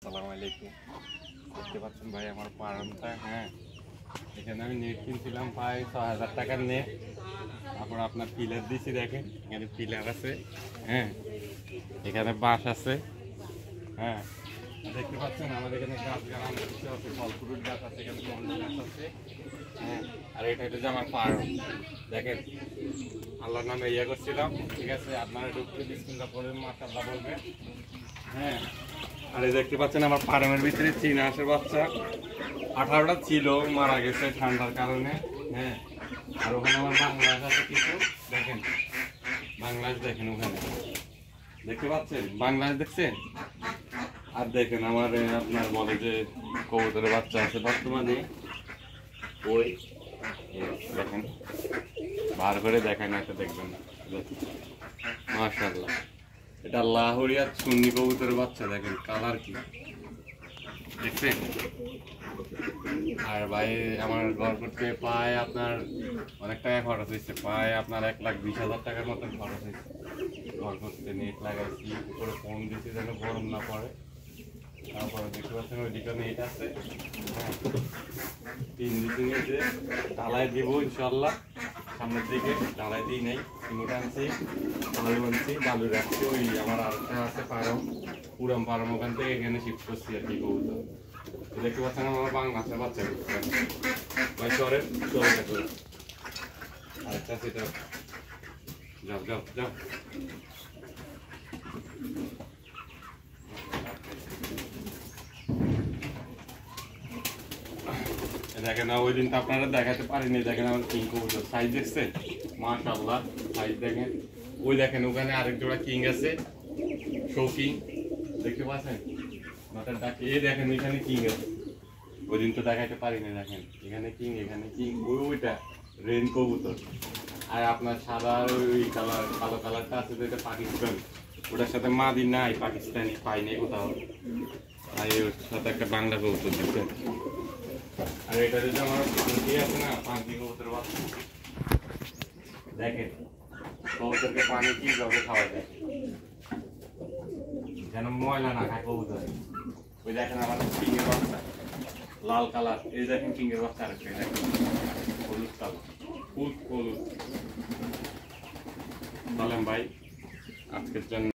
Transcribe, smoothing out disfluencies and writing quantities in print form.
আসসালামু আলাইকুম। দেখতে পাচ্ছেন ভাই আমার ফার্মটা। হ্যাঁ, এখানে আমি নেট কিনছিলাম প্রায় ৬,০০০ টাকার নেট। তারপর আপনার পিলার দিয়েছি, দেখেন এখানে পিলার আছে। হ্যাঁ, এখানে বাঁশ আছে। হ্যাঁ, দেখতে পাচ্ছেন আমাদের এখানে গাছ গাছ কিছু আছে, ফল ফ্রুট গাছ আছে, এখানে মন্ডল গাছ আছে। হ্যাঁ, আর এটা হচ্ছে আমার ফার্ম। দেখেন আল্লাহর নামে ইয়ে করছিলাম, ঠিক আছে? আপনারা ঢুকতে বিসমিল্লাহ করে মাশাআল্লাহ বলবেন। হ্যাঁ, আর এই দেখতে পাচ্ছেন আমার ফার্মের ভিতরে চীনা হাঁসের বাচ্চা 18টা ছিল, মারা গেছে ঠান্ডার কারণে। হ্যাঁ, আর ওখানে আমার বাংলাদেশ আছে কিছু, দেখেন বাংলাদেশ দেখেন ওখানে, দেখতে পাচ্ছেন বাংলাদেশ দেখছেন। আর দেখেন আমার আপনার বলে যে কবুতরের বাচ্চা আছে বর্তমানে, ওই দেখেন বার করে দেখেন, একটা দেখবেন মাশাআল্লাহ। এটা লাহোরিয়া সুন্নি কবুতরের বাচ্চা, দেখেন কালার কি দেখছেন। আর ভাই আমার ঘর করতে প্রায় আপনার অনেক টাকা খরচ হয়েছে, প্রায় আপনার 1,20,000 টাকার মতন খরচ হয়েছে ঘর করতে। নেট লাগাইছি, উপরে ফোন দিয়েছি যেন গরম না পড়ে। তারপরে দেখতে পাচ্ছেন ওইদিকে নেট আছে। হ্যাঁ, 3 দিনে যে ঢালাই দিব ইনশাল্লাহ, সামনের দিকে ঢালাই দিই নাই, সিমেন্ট আনছি, বালু আনছি, বালু রাখছি। ওই আমার আরেকটা আছে ফার্ম, পুরাম ফার্ম, ওখান থেকে এখানে শিফট করছি আর কি কবুতর। দেখতে পাচ্ছেন আমার বাংলাদেশের বাচ্চা ভাই, চরে চলে দেখো আরেকটা সেটা। যাও যাও যাও, দেখেন ওই দিন তো আপনারা দেখাতে পারিনি। দেখেন আমার কিং কবুতর সাইজ দেখছেন মাশাআল্লাহ, সাইজ দেখেন। ওই দেখেন ওখানে আরেক জোড়া কিং আছে, শো কিং, দেখতে পাচ্ছেন মাথার ডাকে। এই দেখেন এখানে কিং আছে, ওই দিন তো দেখাতে পারিনি। দেখেন এখানে কিং, এখানে কিং, ওইটা রেন কবুতর। আর আপনার সাদা ওই কালার, কালো কালারটা আছে যেটা পাকিস্তান, ওটার সাথে মাদি নাই, পাকিস্তানি পাইনি কোথাও। আর এর সাথে একটা বাংলা কবুতর দেখছেন। আর এটা যদি আমার পাখি আছে না, পাখি কবুতর বাচ্চা, দেখেন কবুতরকে পানি কিভাবে খাওয়া যায় যেন ময়লা না খায় কবুতর। ওই দেখেন আমার কিংয়ের বাচ্চা লাল কালার, এই দেখেন কিংয়ের বাচ্চা আরেকটা, দেখেন হলুদ কালার, খুব হলুদ। বলেন ভাই আজকের জন্য।